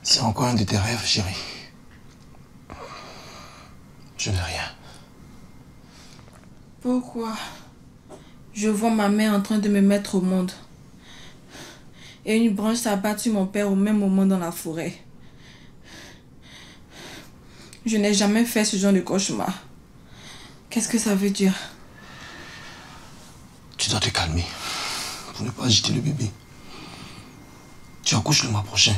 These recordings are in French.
C'est encore un de tes rêves, chérie. Je n'ai rien. Pourquoi? Je vois ma mère en train de me mettre au monde. Et une branche a battu mon père au même moment dans la forêt. Je n'ai jamais fait ce genre de cauchemar. Qu'est-ce que ça veut dire? Tu dois te calmer pour ne pas agiter le bébé. Tu accouches le mois prochain.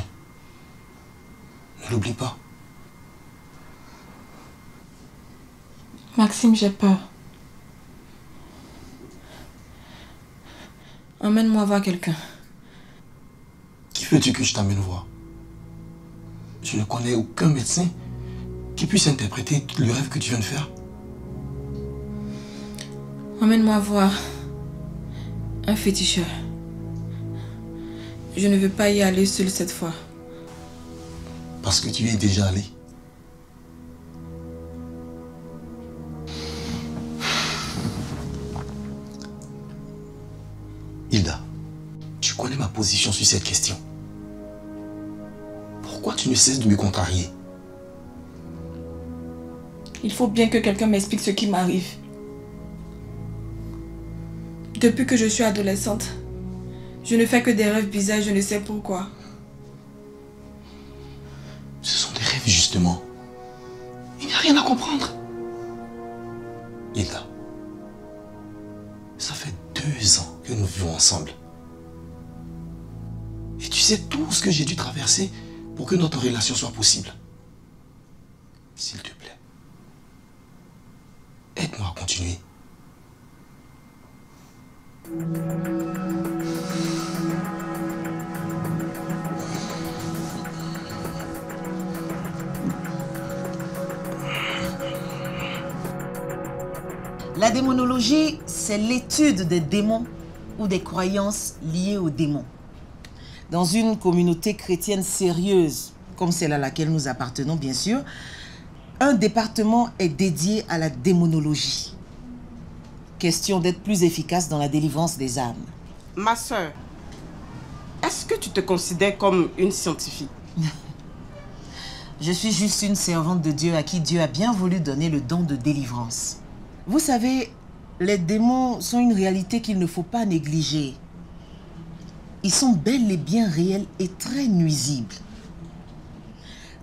Ne l'oublie pas. Maxime, j'ai peur. Emmène-moi voir quelqu'un. Qui veux-tu que je t'amène voir? Je ne connais aucun médecin qui puisse interpréter le rêve que tu viens de faire. Emmène-moi voir un féticheur. Je ne veux pas y aller seule cette fois. Parce que tu y es déjà allé. Hilda, tu connais ma position sur cette question. Pourquoi tu ne cesses de me contrarier? Il faut bien que quelqu'un m'explique ce qui m'arrive. Depuis que je suis adolescente, je ne fais que des rêves bizarres, je ne sais pourquoi. Ce sont des rêves, justement. Il n'y a rien à comprendre. Hilda, ça fait 2 ans que nous vivons ensemble. Et tu sais tout ce que j'ai dû traverser pour que notre relation soit possible. S'il te plaît, aide-moi à continuer. La démonologie, c'est l'étude des démons ou des croyances liées aux démons. Dans une communauté chrétienne sérieuse, comme celle à laquelle nous appartenons bien sûr, un département est dédié à la démonologie. Question d'être plus efficace dans la délivrance des âmes. Ma sœur, est-ce que tu te considères comme une scientifique? Je suis juste une servante de Dieu à qui Dieu a bien voulu donner le don de délivrance. Vous savez, les démons sont une réalité qu'il ne faut pas négliger. Ils sont bel et bien réels et très nuisibles.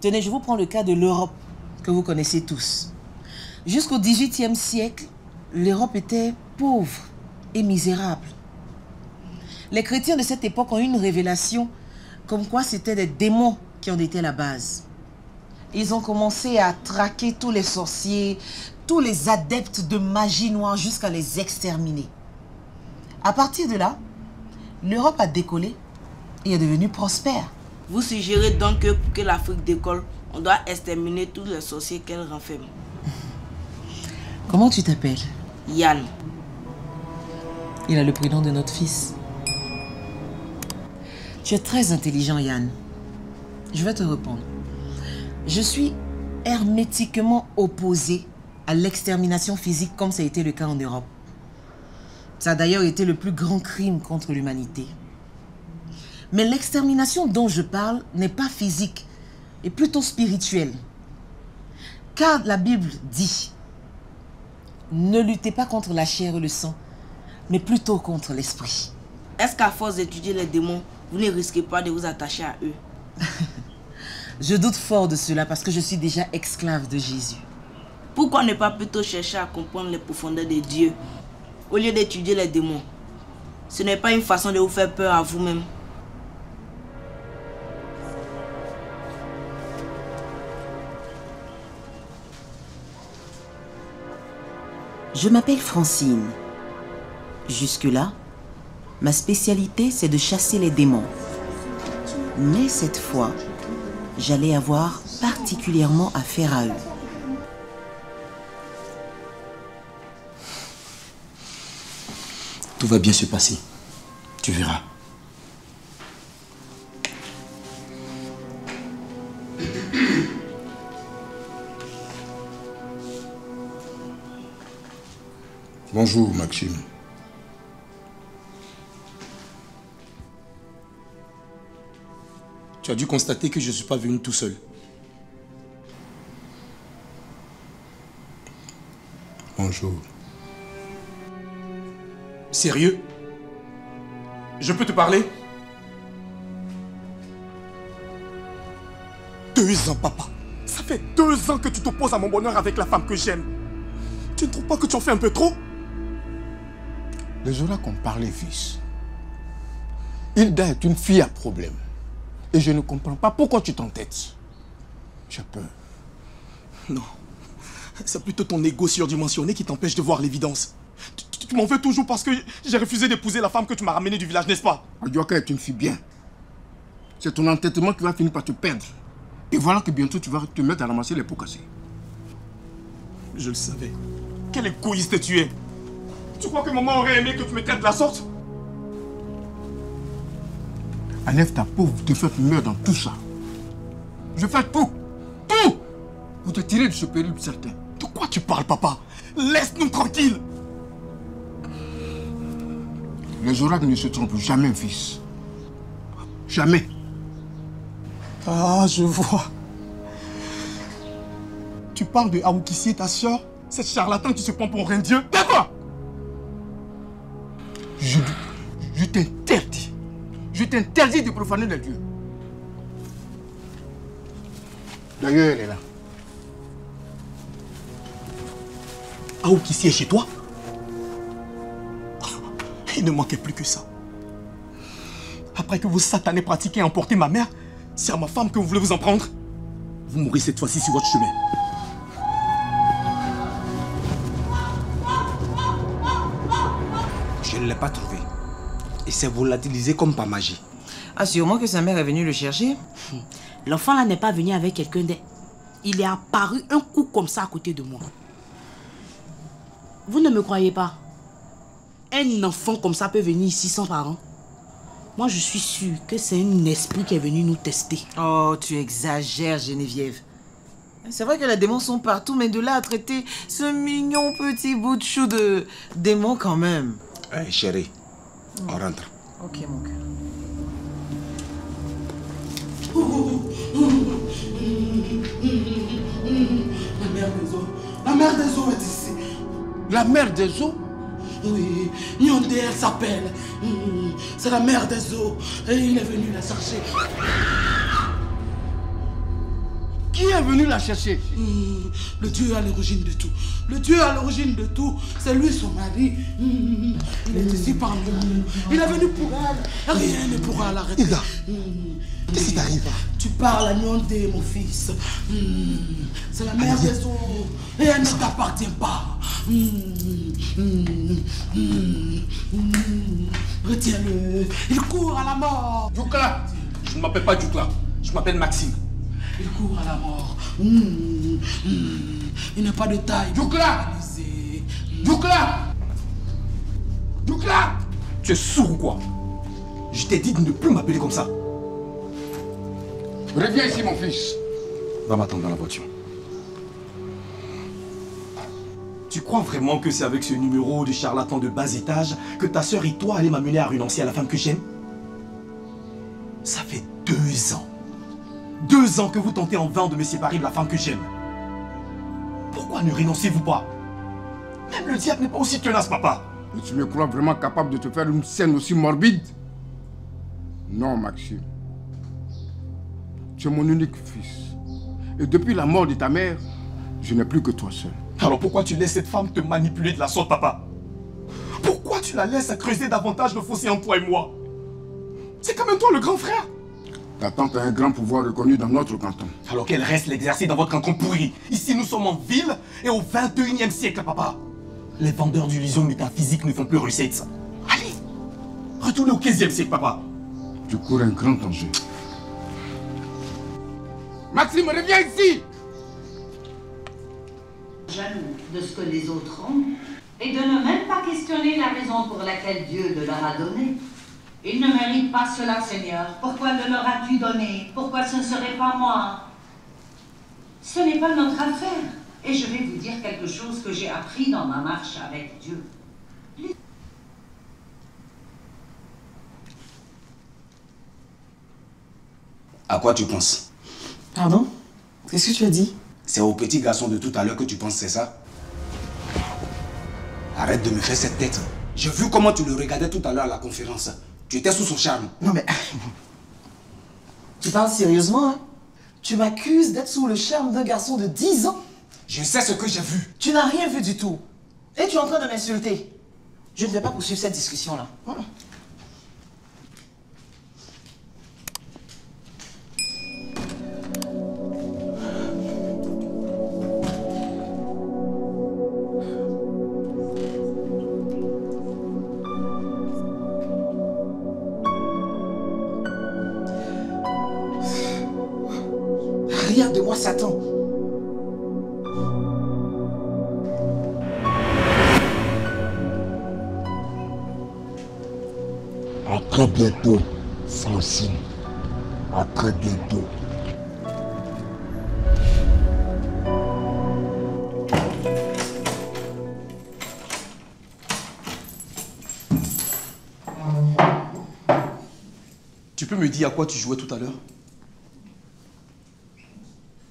Tenez, je vous prends le cas de l'Europe, que vous connaissez tous. Jusqu'au XVIIIe siècle, l'Europe était pauvre et misérable. Les chrétiens de cette époque ont eu une révélation comme quoi c'était des démons qui en étaient la base. Ils ont commencé à traquer tous les sorciers, tous les adeptes de magie noire jusqu'à les exterminer. À partir de là, l'Europe a décollé et est devenue prospère. Vous suggérez donc que pour que l'Afrique décolle, on doit exterminer tous les sorciers qu'elle renferme. Comment tu t'appelles? Yann. Il a le prénom de notre fils. Tu es très intelligent, Yann. Je vais te répondre. Je suis hermétiquement opposé à l'extermination physique comme ça a été le cas en Europe. Ça a d'ailleurs été le plus grand crime contre l'humanité. Mais l'extermination dont je parle n'est pas physique, et plutôt spirituelle. Car la Bible dit, ne luttez pas contre la chair et le sang, mais plutôt contre l'esprit. Est-ce qu'à force d'étudier les démons, vous ne risquez pas de vous attacher à eux? Je doute fort de cela parce que je suis déjà esclave de Jésus. Pourquoi ne pas plutôt chercher à comprendre les profondeurs de Dieu au lieu d'étudier les démons? Ce n'est pas une façon de vous faire peur à vous-même. Je m'appelle Francine. Jusque-là, Ma spécialité, c'est de chasser les démons. Mais cette fois, j'allais avoir particulièrement affaire à eux. Tout va bien se passer. Tu verras. Bonjour, Maxime. Tu as dû constater que je ne suis pas venu tout seul. Bonjour. Sérieux? Je peux te parler? 2 ans, papa. Ça fait 2 ans que tu t'opposes à mon bonheur avec la femme que j'aime. Tu ne trouves pas que tu en fais un peu trop? Les oracles ont parlé, fils. Hilda est une fille à problème. Et je ne comprends pas pourquoi tu t'entêtes. J'ai peur. Non. C'est plutôt ton ego surdimensionné qui t'empêche de voir l'évidence. Tu m'en veux toujours parce que j'ai refusé d'épouser la femme que tu m'as ramenée du village, n'est-ce pas? Adjoka est une fille bien. C'est ton entêtement qui va finir par te perdre. Et voilà que bientôt tu vas te mettre à ramasser les pots cassés. Je le savais. Quel égoïste tu es. Tu crois que maman aurait aimé que tu me traites de la sorte? Enlève ta pauvre de fait meurt dans tout ça. Je fais tout pour te tirer de ce péril certain. De quoi tu parles, papa? Laisse-nous tranquilles. Les oracles ne se trompent jamais, fils. Jamais. Ah, je vois. Tu parles de Aoukissi, ta soeur? Cette charlatan qui se prend pour un dieu? D'accord. Je t'interdis. Je t'interdis de profaner les dieux. D'ailleurs, elle est là. Aoukissi est chez toi? Il ne manquait plus que ça. Après que vos satanés pratiquez et emporté ma mère, c'est à ma femme que vous voulez vous en prendre? Vous mourrez cette fois-ci sur votre chemin. Je ne l'ai pas trouvé. Il s'est volatilisé comme par magie. Ah, sûrement que sa mère est venue le chercher. L'enfant là n'est pas venu avec quelqu'un d'autre. Il est apparu un coup comme ça à côté de moi. Vous ne me croyez pas? Un enfant comme ça peut venir ici sans parents? Moi, je suis sûre que c'est un esprit qui est venu nous tester. Oh, tu exagères, Geneviève. C'est vrai que les démons sont partout, mais de là à traiter ce mignon petit bout de chou de démon quand même. Hey, chérie, on rentre. Ok, mon cœur. La mère des eaux. La mère des eaux est ici. La mère des eaux? Oui, Nyondé, elle s'appelle. C'est la mère des eaux. Et il est venu la chercher. Qui est venu la chercher? Le Dieu à l'origine de tout. Le Dieu à l'origine de tout, c'est lui son mari. Il est ici parmi nous. Il est venu pour elle. Rien ne pourra l'arrêter. Hilda, qu'est-ce qui t'arrive? Tu parles à Nyondé, mon fils. C'est la mère des eaux. Et elle ne t'appartient pas. Retiens-le. Il court à la mort. Djoukla! Je ne m'appelle pas Djoukla. Je m'appelle Maxime. Il court à la mort. Il n'a pas de taille. Djoukla! Djoukla! Djoukla! Tu es sourd ou quoi? Je t'ai dit de ne plus m'appeler comme ça. Reviens ici, mon fils. Va m'attendre dans la voiture. Tu crois vraiment que c'est avec ce numéro de charlatan de bas étage que ta soeur et toi allez m'amener à renoncer à la femme que j'aime? Ça fait 2 ans. 2 ans que vous tentez en vain de me séparer de la femme que j'aime. Pourquoi ne renoncez-vous pas? Même le diable n'est pas aussi tenace, papa. Et tu me crois vraiment capable de te faire une scène aussi morbide? Non, Maxime. Tu es mon unique fils. Et depuis la mort de ta mère, je n'ai plus que toi seul. Alors pourquoi tu laisses cette femme te manipuler de la sorte, papa? Pourquoi tu la laisses creuser davantage le fossé entre toi et moi? C'est quand même toi le grand frère. Ta tante a un grand pouvoir reconnu dans notre canton. Alors qu'elle reste l'exercer dans votre canton pourri. Ici, nous sommes en ville et au 21e siècle, papa. Les vendeurs d'illusions métaphysiques ne font plus recette. Allez, Retournez au 15e siècle, papa. Tu cours un grand danger. Maxime, reviens ici! Jaloux de ce que les autres ont et de ne même pas questionner la raison pour laquelle Dieu le leur a donné. Ils ne méritent pas cela, Seigneur. Pourquoi le leur as-tu donné? Pourquoi ce ne serait pas moi? Ce n'est pas notre affaire. Et je vais vous dire quelque chose que j'ai appris dans ma marche avec Dieu. À quoi tu penses? Pardon? Qu'est-ce que tu as dit? C'est au petit garçon de tout à l'heure que tu penses, c'est ça? Arrête de me faire cette tête. J'ai vu comment tu le regardais tout à l'heure à la conférence. Tu étais sous son charme. Non mais... Tu parles sérieusement, hein? Tu m'accuses d'être sous le charme d'un garçon de 10 ans? Je sais ce que j'ai vu. Tu n'as rien vu du tout. Et tu es en train de m'insulter. Je ne vais pas poursuivre cette discussion-là. Regarde-moi, Satan. À très bientôt, Francine. À très bientôt. Tu peux me dire à quoi tu jouais tout à l'heure?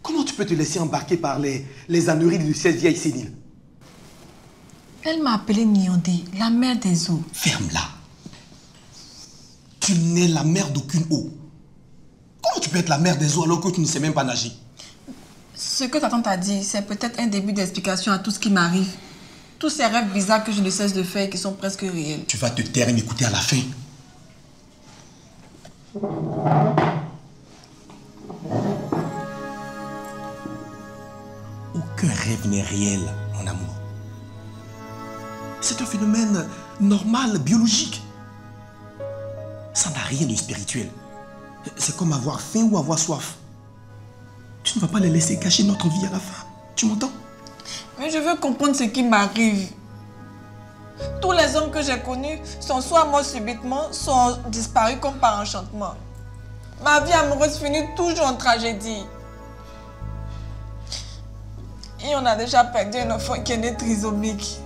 Comment tu peux te laisser embarquer par les âneries de cette vieille sénile? Elle m'a appelée Nyondé, la mère des eaux. Ferme-la. Tu n'es la mère d'aucune eau. Comment tu peux être la mère des eaux alors que tu ne sais même pas nager? Ce que ta tante a dit, c'est peut-être un début d'explication à tout ce qui m'arrive. Tous ces rêves bizarres que je ne cesse de faire et qui sont presque réels. Tu vas te taire et m'écouter à la fin. Aucun rêve n'est réel, mon amour. C'est un phénomène normal, biologique. Ça n'a rien de spirituel. C'est comme avoir faim ou avoir soif. Tu ne vas pas les laisser gâcher notre vie à la fin. Tu m'entends? Mais je veux comprendre ce qui m'arrive. Tous les hommes que j'ai connus sont soit morts subitement, soit disparus comme par enchantement. Ma vie amoureuse finit toujours en tragédie. Et on a déjà perdu un enfant qui est né trisomique.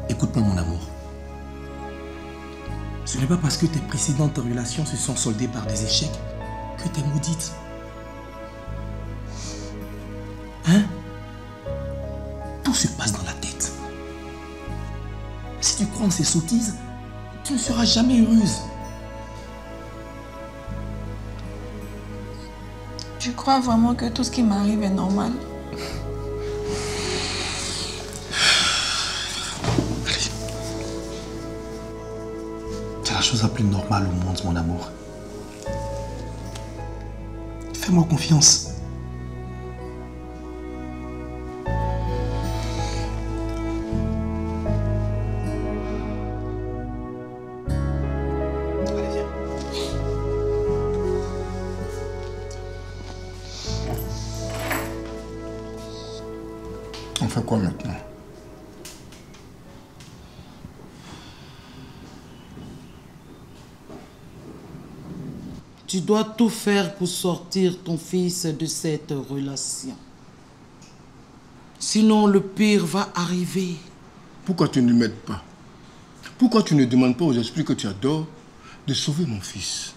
Écoute-moi, mon amour. Ce n'est pas parce que tes précédentes relations se sont soldées par des échecs que tu es maudite. Hein? Tout se passe dans la tête. Si tu crois en ces sottises, tu ne seras jamais heureuse. Tu crois vraiment que tout ce qui m'arrive est normal? C'est la chose la plus normale au monde, mon amour. Fais-moi confiance. Allez, viens. On fait quoi maintenant? Tu dois tout faire pour sortir ton fils de cette relation. Sinon, le pire va arriver. Pourquoi tu ne m'aides pas? Pourquoi tu ne demandes pas aux esprits que tu adores de sauver mon fils?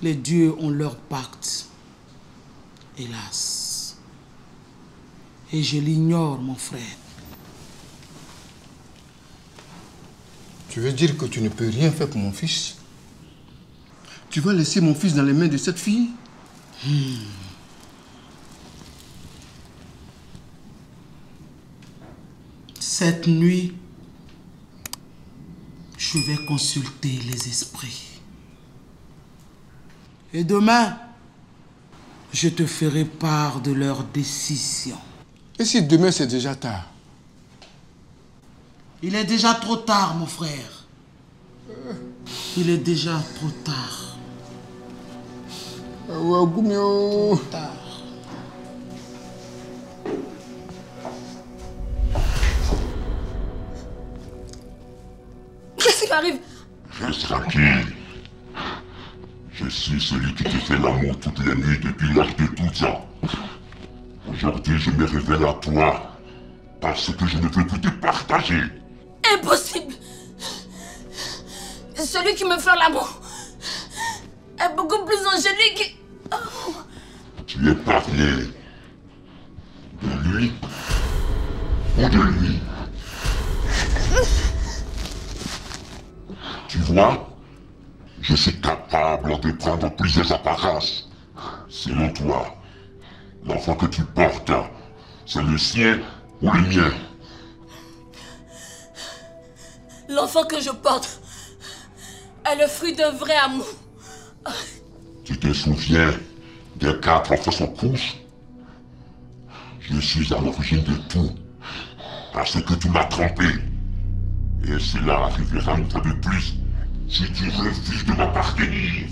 Les dieux ont leur pacte. Hélas. Et je l'ignore, mon frère. Tu veux dire que tu ne peux rien faire pour mon fils? Tu vas laisser mon fils dans les mains de cette fille? Cette nuit, je vais consulter les esprits. Et demain, je te ferai part de leur décision. Et si demain c'est déjà tard? Il est déjà trop tard, mon frère. Il est déjà trop tard. Trop tard. Qu'est-ce qui m'arrive? Reste tranquille. Je suis celui qui te fait l'amour toutes les nuits depuis l'âge de 12 ans. Aujourd'hui, je me révèle à toi parce que je ne veux plus te partager. Impossible! Celui qui me fait l'amour est beaucoup plus angélique. Oh. Tu es parlé de lui ou de lui? Tu vois, je suis capable de prendre plusieurs apparences. Selon toi, l'enfant que tu portes, c'est le sien ou le mien? L'enfant que je porte est le fruit d'un vrai amour. Tu te souviens des 4 fausses couches? Je suis à l'origine de tout, parce que tu m'as trompé. Et cela arrivera une fois de plus si tu refuses de m'appartenir.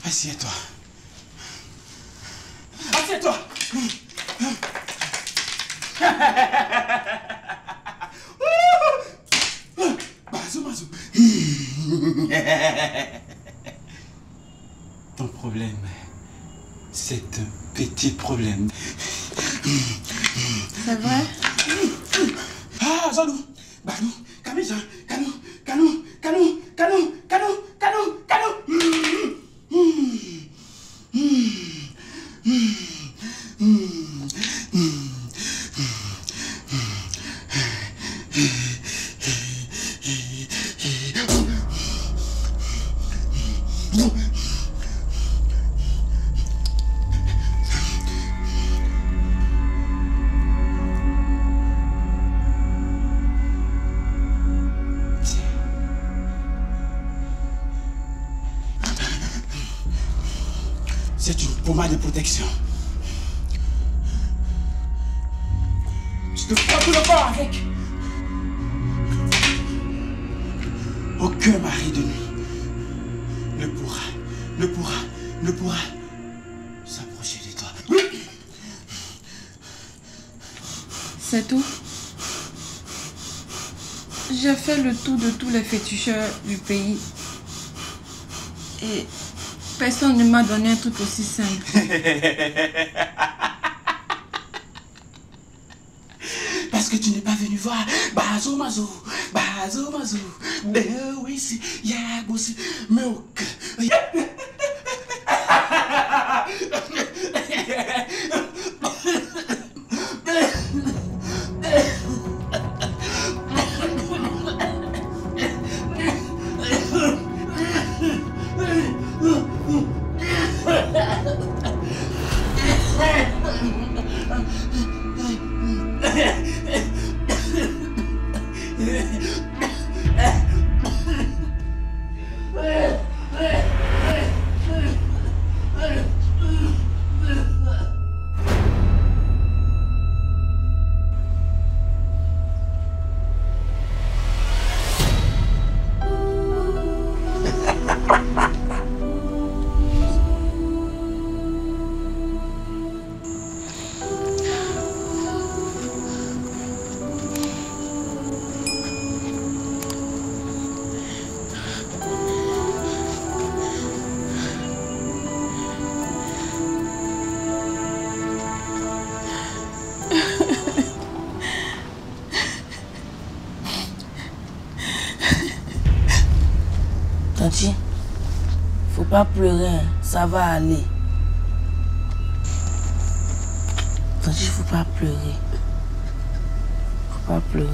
Assieds-toi. Assieds-toi. Bazou. Ton problème, c'est un petit problème. C'est vrai? Ah, Zalou, Balou, Kamisa, Kanou. C'est une pommade de protection. Tu te frottes tout le corps avec. Aucun mari de nuit ne pourra s'approcher de toi. C'est tout. J'ai fait le tour de tous les féticheurs du pays. Et personne ne m'a donné un truc aussi simple. Parce que tu n'es pas venu voir Bazou Mazou. Mais oui, si, Yagoussi, mais aucun. Tanti, faut pas pleurer, hein. Ça va aller. Tanti, faut pas pleurer. Faut pas pleurer.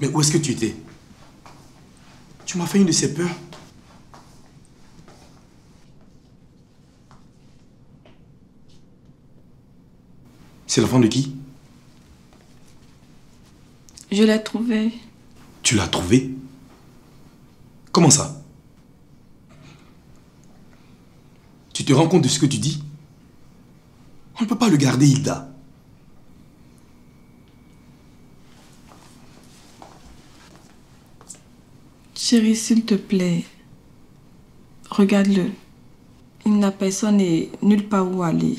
Mais où est-ce que tu étais? Tu m'as fait une de ces peurs. C'est l'enfant de qui? Je l'ai trouvé. Tu l'as trouvé? Comment ça? Tu te rends compte de ce que tu dis? On ne peut pas le garder, Hilda. Chérie, s'il te plaît, regarde-le. Il n'a personne et nulle part où aller.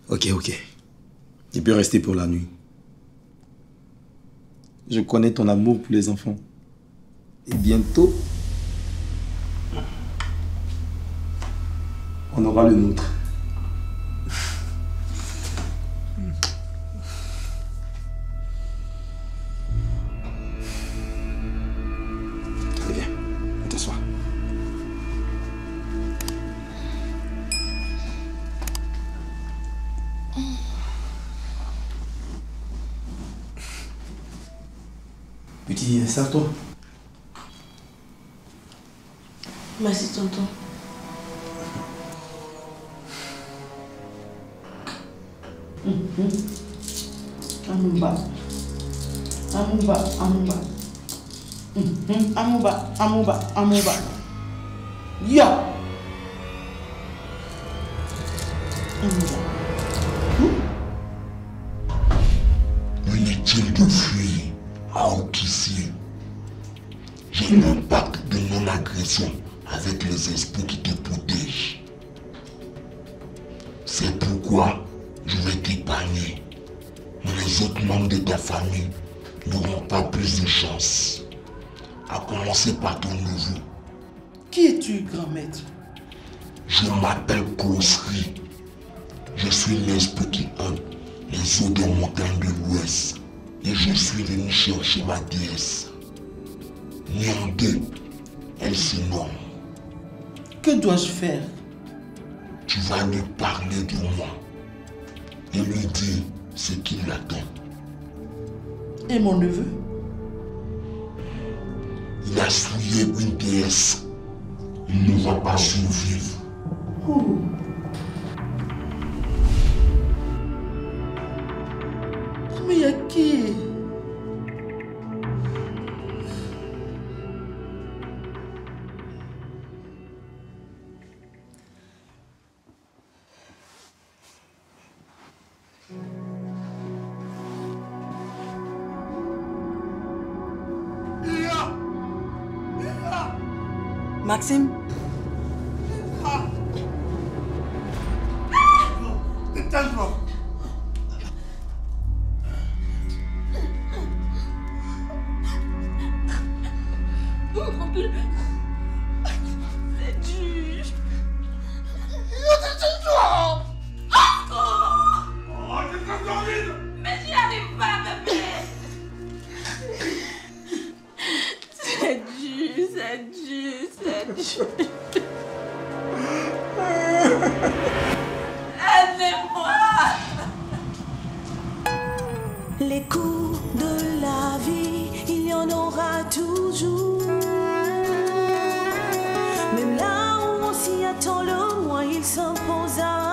Ok. Tu peux rester pour la nuit. Je connais ton amour pour les enfants. Et bientôt, on aura le nôtre. Allez, viens, on t'assoit. Petit, sers-toi. Merci, tonton. Amouba. Ya. Inutile de fuir à Okissi. J'ai un pacte de non-agression avec les esprits qui te protègent. C'est pourquoi je vais t'épargner. Mais les autres membres de ta famille n'auront pas plus de chance. À commencer par ton neveu. Qui es-tu, grand maître? Je m'appelle Clossery. Je suis l'esprit qui hante les eaux des montagnes de l'Ouest. Et je suis venu chercher ma déesse. Nyandé, elle se nomme. Que dois-je faire? Tu vas lui parler de moi et lui dire ce qui l'attend. Et mon neveu? Il a souillé une déesse. Il ne va pas survivre. Oh. Mais il y a qui? Maxime? Détends-toi. C'est dur. Détends-toi. Mais j'y arrive pas, bébé. C'est dur, c'est dur, c'est dur. Aidez-moi. Les coups de la vie, il y en aura toujours. Même là où on s'y attend, le moins il s'imposa.